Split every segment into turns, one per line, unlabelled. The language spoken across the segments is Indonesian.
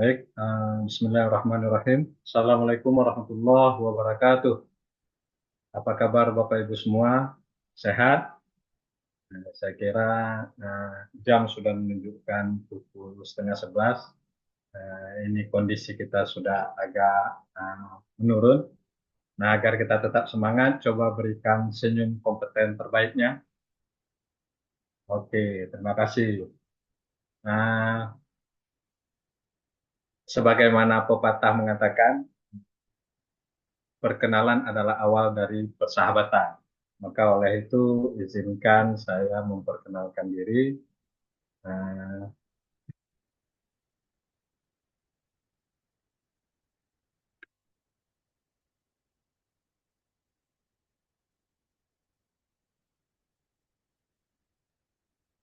Baik, Bismillahirrahmanirrahim. Assalamualaikum warahmatullahi wabarakatuh. Apa kabar Bapak Ibu semua? Sehat? Saya kira jam sudah menunjukkan pukul setengah 11. Ini kondisi kita sudah agak menurun. Nah, agar kita tetap semangat, coba berikan senyum kompeten terbaiknya. Oke, terima kasih. Nah, sebagaimana pepatah mengatakan, perkenalan adalah awal dari persahabatan. Maka oleh itu izinkan saya memperkenalkan diri. Nah,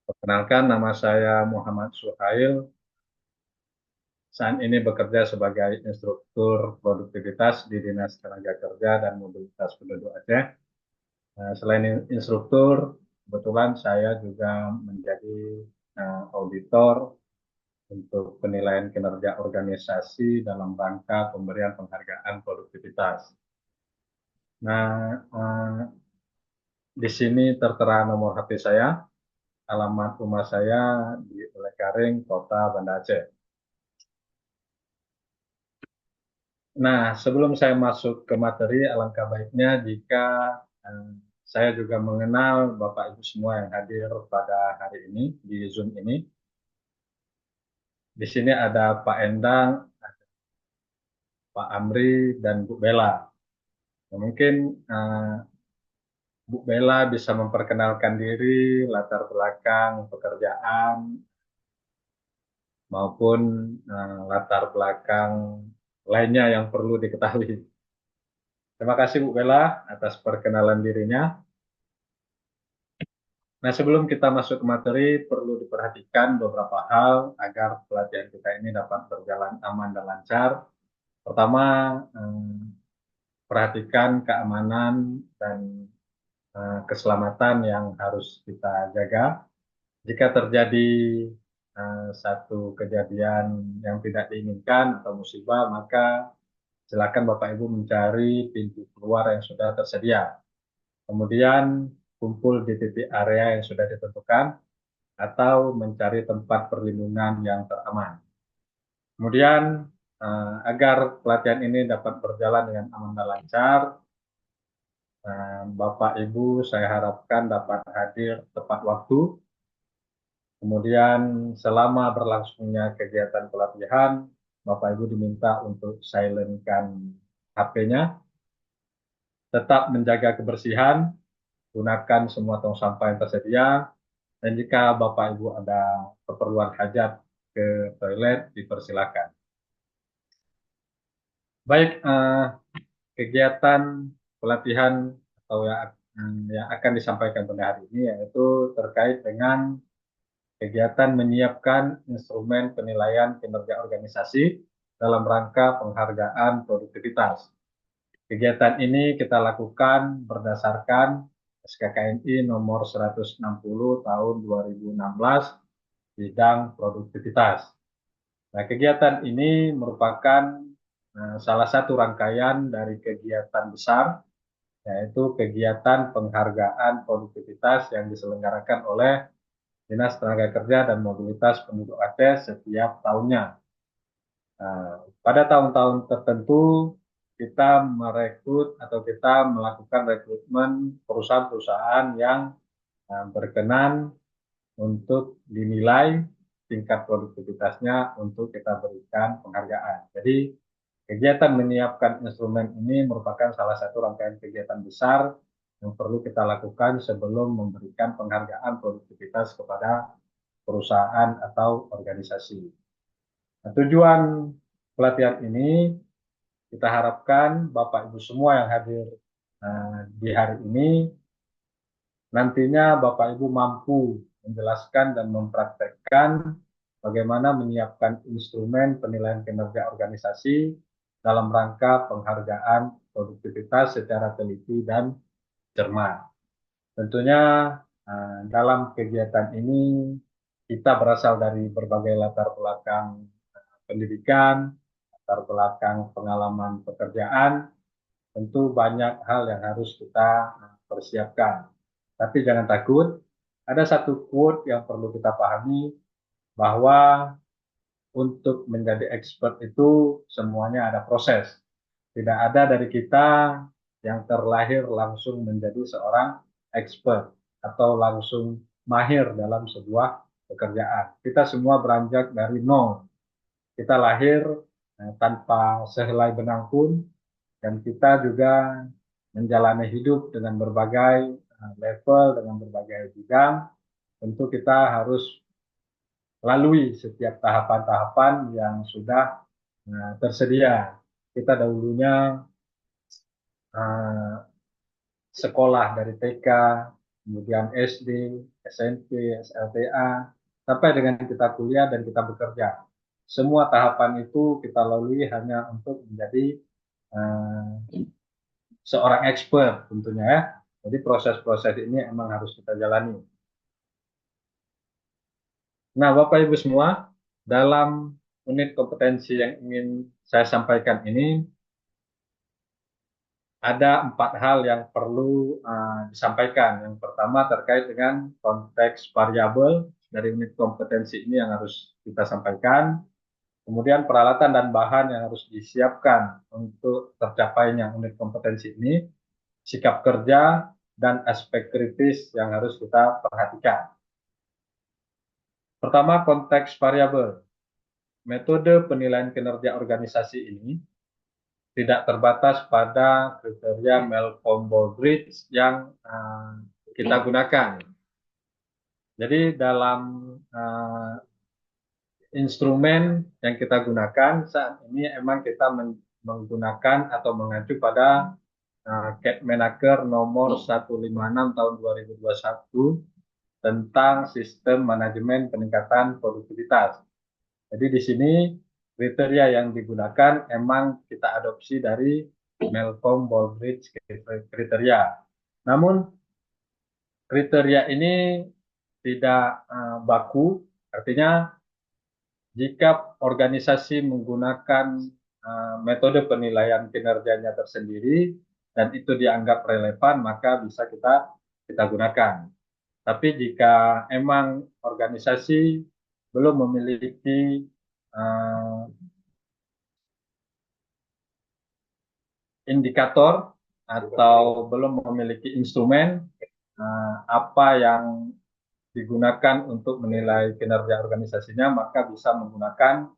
perkenalkan nama saya Muhammad Suhail. Saat ini bekerja sebagai instruktur produktivitas di Dinas Tenaga Kerja dan Mobilitas Penduduk Aceh. Selain instruktur, kebetulan saya juga menjadi auditor untuk penilaian kinerja organisasi dalam rangka pemberian penghargaan produktivitas. Nah, di sini tertera nomor HP saya, alamat rumah saya di Lekaring, Kota Banda Aceh. Nah, sebelum saya masuk ke materi, alangkah baiknya jika eh, saya juga mengenal Bapak Ibu semua yang hadir pada hari ini di Zoom ini. Di sini ada Pak Endang, Pak Amri, dan Bu Bella. Nah, mungkin eh, Bu Bella bisa memperkenalkan diri, latar belakang pekerjaan, maupun latar belakang lainnya yang perlu diketahui. Terima kasih Bu Bella atas perkenalan dirinya. Nah, sebelum kita masuk ke materi, perlu diperhatikan beberapa hal agar pelatihan kita ini dapat berjalan aman dan lancar. Pertama, perhatikan keamanan dan keselamatan yang harus kita jaga. Jika terjadi satu kejadian yang tidak diinginkan atau musibah, maka silakan Bapak Ibu mencari pintu keluar yang sudah tersedia. Kemudian kumpul di titik area yang sudah ditentukan atau mencari tempat perlindungan yang teraman. Kemudian agar pelatihan ini dapat berjalan dengan aman dan lancar, Bapak Ibu saya harapkan dapat hadir tepat waktu. Kemudian selama berlangsungnya kegiatan pelatihan, Bapak Ibu diminta untuk silentkan HP-nya, tetap menjaga kebersihan, gunakan semua tong sampah yang tersedia, dan jika Bapak Ibu ada keperluan hajat ke toilet, dipersilakan. Baik, kegiatan pelatihan atau yang akan disampaikan pada hari ini yaitu terkait dengan kegiatan menyiapkan instrumen penilaian kinerja organisasi dalam rangka penghargaan produktivitas. Kegiatan ini kita lakukan berdasarkan SKKNI nomor 160 tahun 2016 bidang produktivitas. Nah, kegiatan ini merupakan salah satu rangkaian dari kegiatan besar, yaitu kegiatan penghargaan produktivitas yang diselenggarakan oleh Dinas Tenaga Kerja dan Mobilitas Penduduk Aceh setiap tahunnya. Pada tahun-tahun tertentu kita merekrut atau kita melakukan rekrutmen perusahaan-perusahaan yang berkenan untuk dinilai tingkat produktivitasnya untuk kita berikan penghargaan. Jadi kegiatan menyiapkan instrumen ini merupakan salah satu rangkaian kegiatan besar yang perlu kita lakukan sebelum memberikan penghargaan produktivitas kepada perusahaan atau organisasi. Nah, tujuan pelatihan ini kita harapkan Bapak Ibu semua yang hadir di hari ini nantinya Bapak Ibu mampu menjelaskan dan mempraktekkan bagaimana menyiapkan instrumen penilaian kinerja organisasi dalam rangka penghargaan produktivitas secara teliti dan cermat. Tentunya dalam kegiatan ini kita berasal dari berbagai latar belakang pendidikan, latar belakang pengalaman pekerjaan, tentu banyak hal yang harus kita persiapkan. Tapi jangan takut, ada satu quote yang perlu kita pahami, bahwa untuk menjadi expert itu semuanya ada proses. Tidak ada dari kita yang terlahir langsung menjadi seorang expert atau langsung mahir dalam sebuah pekerjaan. Kita semua beranjak dari nol. Kita lahir tanpa sehelai benang pun, dan kita juga menjalani hidup dengan berbagai level, dengan berbagai bidang. Tentu kita harus lalui setiap tahapan-tahapan yang sudah tersedia. Kita dahulunya sekolah dari TK, kemudian SD, SMP, SLTA, sampai dengan kita kuliah dan kita bekerja. Semua tahapan itu kita lalui hanya untuk menjadi seorang expert tentunya ya. Jadi proses-proses ini emang harus kita jalani. Nah, Bapak Ibu semua, dalam unit kompetensi yang ingin saya sampaikan ini, ada 4 hal yang perlu disampaikan. Yang pertama terkait dengan konteks variabel dari unit kompetensi ini yang harus kita sampaikan. Kemudian peralatan dan bahan yang harus disiapkan untuk tercapainya unit kompetensi ini, sikap kerja, dan aspek kritis yang harus kita perhatikan. Pertama, konteks variabel. Metode penilaian kinerja organisasi ini tidak terbatas pada kriteria Malcolm-Baldrige yang kita gunakan. Jadi dalam instrumen yang kita gunakan saat ini emang kita menggunakan atau mengacu pada Kepmenaker nomor 156 tahun 2021 tentang sistem manajemen peningkatan produktivitas. Jadi di sini kriteria yang digunakan emang kita adopsi dari Malcolm-Baldrige kriteria. Namun kriteria ini tidak baku, artinya jika organisasi menggunakan metode penilaian kinerjanya tersendiri dan itu dianggap relevan, maka bisa kita gunakan. Tapi jika emang organisasi belum memiliki indikator atau belum memiliki instrumen apa yang digunakan untuk menilai kinerja organisasinya, maka bisa menggunakan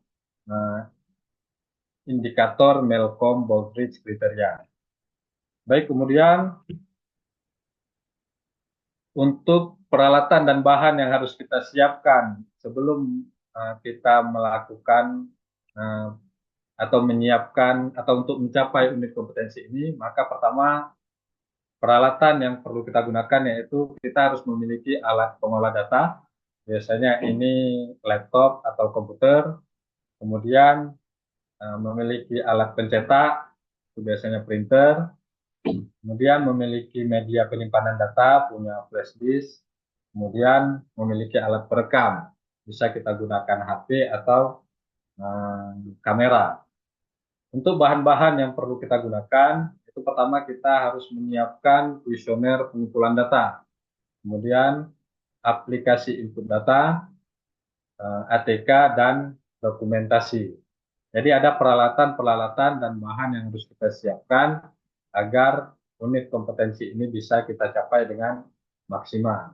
indikator Malcolm-Baldrige kriteria. Baik, kemudian untuk peralatan dan bahan yang harus kita siapkan sebelum kita melakukan atau menyiapkan atau untuk mencapai unit kompetensi ini, maka pertama peralatan yang perlu kita gunakan yaitu kita harus memiliki alat pengolah data. Biasanya ini laptop atau komputer, kemudian memiliki alat pencetak, itu biasanya printer, kemudian memiliki media penyimpanan data, punya flash disk, kemudian memiliki alat perekam, bisa kita gunakan HP atau kamera. Untuk bahan-bahan yang perlu kita gunakan, itu pertama kita harus menyiapkan kuesioner pengumpulan data, kemudian aplikasi input data, ATK, dan dokumentasi. Jadi ada peralatan-peralatan dan bahan yang harus kita siapkan agar unit kompetensi ini bisa kita capai dengan maksimal.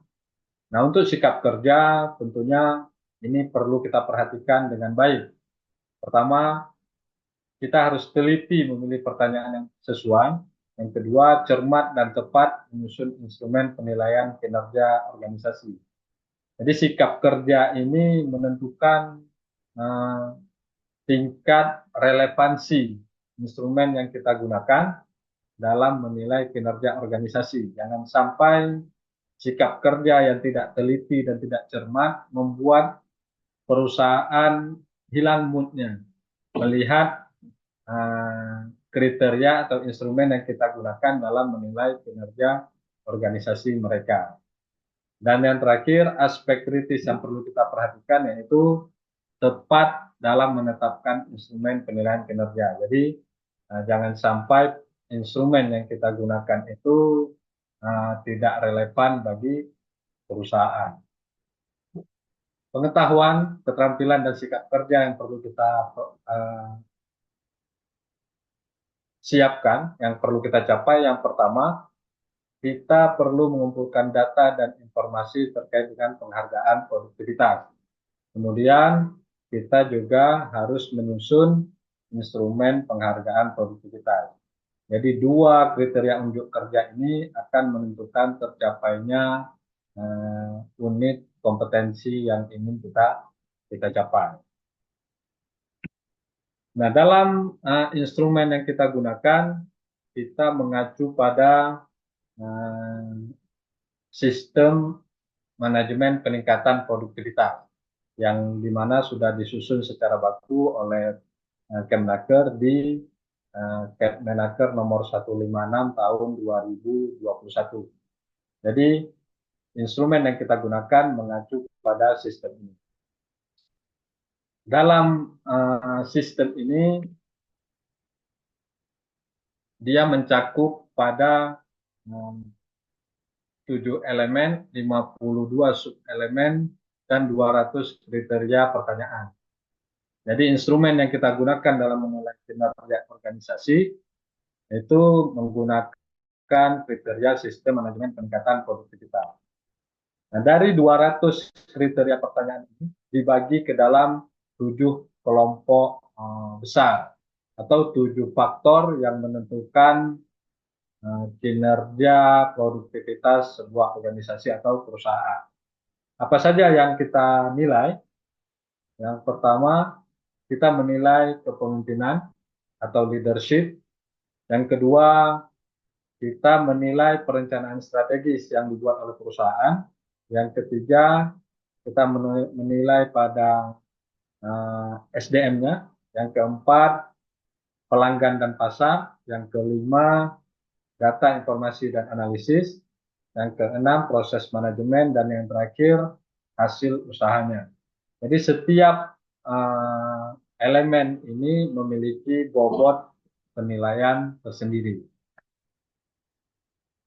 Nah, untuk sikap kerja tentunya ini perlu kita perhatikan dengan baik. Pertama, kita harus teliti memilih pertanyaan yang sesuai. Yang kedua, cermat dan tepat menyusun instrumen penilaian kinerja organisasi. Jadi sikap kerja ini menentukan tingkat relevansi instrumen yang kita gunakan dalam menilai kinerja organisasi. Jangan sampai sikap kerja yang tidak teliti dan tidak cermat membuat perusahaan hilang moodnya melihat kriteria atau instrumen yang kita gunakan dalam menilai kinerja organisasi mereka. Dan yang terakhir, aspek kritis yang perlu kita perhatikan yaitu tepat dalam menetapkan instrumen penilaian kinerja. Jadi jangan sampai instrumen yang kita gunakan itu tidak relevan bagi perusahaan. Pengetahuan, keterampilan, dan sikap kerja yang perlu kita siapkan, yang perlu kita capai. Yang pertama, kita perlu mengumpulkan data dan informasi terkait dengan penghargaan produktivitas. Kemudian, kita juga harus menyusun instrumen penghargaan produktivitas. Jadi dua kriteria unjuk kerja ini akan menentukan tercapainya unit kompetensi yang ingin kita capai. Nah, dalam instrumen yang kita gunakan, kita mengacu pada sistem manajemen peningkatan produktivitas yang dimana sudah disusun secara baku oleh Kemnaker di Kemnaker nomor 156 tahun 2021. Jadi instrumen yang kita gunakan mengacu pada sistem ini. Dalam sistem ini dia mencakup pada 7 elemen, 52 subelemen, dan 200 kriteria pertanyaan. Jadi instrumen yang kita gunakan dalam menilai kinerja organisasi itu menggunakan kriteria sistem manajemen peningkatan produktivitas. Nah, dari 200 kriteria pertanyaan ini dibagi ke dalam 7 kelompok besar atau 7 faktor yang menentukan kinerja produktivitas sebuah organisasi atau perusahaan. Apa saja yang kita nilai? Yang pertama, kita menilai kepemimpinan atau leadership. Yang kedua, kita menilai perencanaan strategis yang dibuat oleh perusahaan. Yang ketiga, kita menilai pada SDM-nya. Yang keempat, pelanggan dan pasar. Yang kelima, data, informasi, dan analisis. Yang keenam, proses manajemen. Dan yang terakhir, hasil usahanya. Jadi setiap elemen ini memiliki bobot penilaian tersendiri.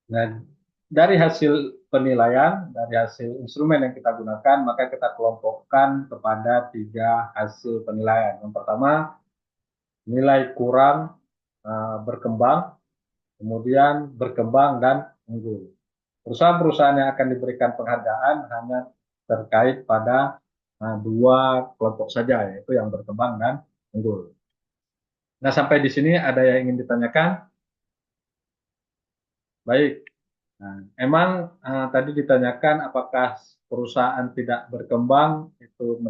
Nah, dari hasil penilaian, dari hasil instrumen yang kita gunakan, maka kita kelompokkan kepada 3 hasil penilaian. Yang pertama, nilai kurang berkembang, kemudian berkembang dan unggul. Perusahaan-perusahaan yang akan diberikan penghargaan hanya terkait pada 2 kelompok saja, yaitu yang berkembang dan unggul. Nah, sampai di sini ada yang ingin ditanyakan? Baik. Nah, emang tadi ditanyakan apakah perusahaan tidak berkembang itu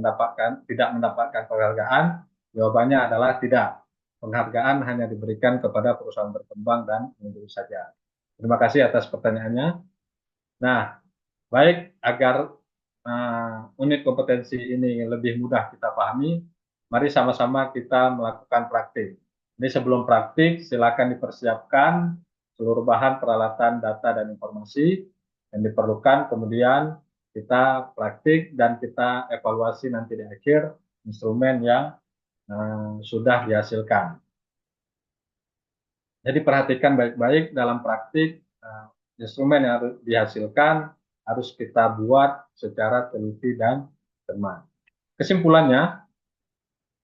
tidak mendapatkan penghargaan? Jawabannya adalah tidak. Penghargaan hanya diberikan kepada perusahaan berkembang dan unggul saja. Terima kasih atas pertanyaannya. Nah, baik, agar unit kompetensi ini lebih mudah kita pahami, mari sama-sama kita melakukan praktik. Ini sebelum praktik, silakan dipersiapkan seluruh bahan, peralatan, data, dan informasi yang diperlukan. Kemudian kita praktik dan kita evaluasi nanti di akhir instrumen yang sudah dihasilkan. Jadi perhatikan baik-baik dalam praktik instrumen yang harus dihasilkan harus kita buat secara teliti dan cermat. Kesimpulannya,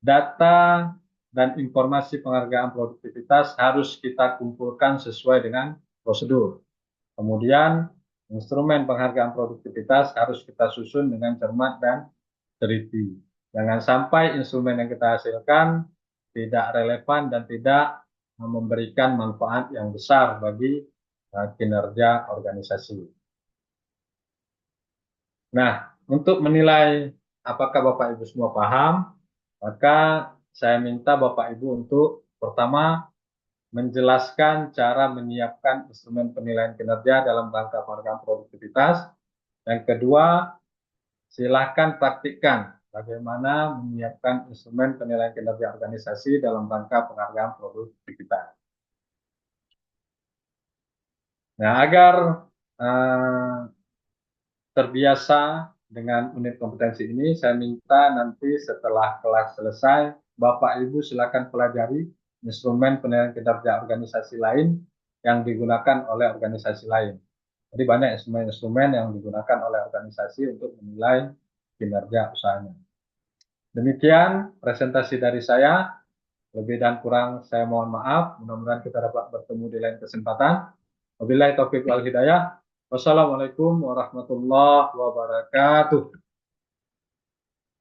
data dan informasi penghargaan produktivitas harus kita kumpulkan sesuai dengan prosedur. Kemudian, instrumen penghargaan produktivitas harus kita susun dengan cermat dan teliti. Jangan sampai instrumen yang kita hasilkan tidak relevan dan tidak memberikan manfaat yang besar bagi kinerja organisasi. Nah, untuk menilai apakah Bapak Ibu semua paham, maka saya minta Bapak Ibu untuk pertama menjelaskan cara menyiapkan instrumen penilaian kinerja dalam rangka penghargaan produktivitas. Yang kedua, silakan praktikkan bagaimana menyiapkan instrumen penilaian kinerja organisasi dalam rangka penghargaan produktivitas. Nah, agar terbiasa dengan unit kompetensi ini, saya minta nanti setelah kelas selesai, Bapak Ibu silakan pelajari instrumen penilaian kinerja organisasi lain yang digunakan oleh organisasi lain. Jadi banyak instrumen-instrumen yang digunakan oleh organisasi untuk menilai kinerja usahanya. Demikian presentasi dari saya. Lebih dan kurang saya mohon maaf. Mudah-mudahan kita dapat bertemu di lain kesempatan. Wabillahi taufiq wal hidayah. Wassalamualaikum warahmatullahi wabarakatuh.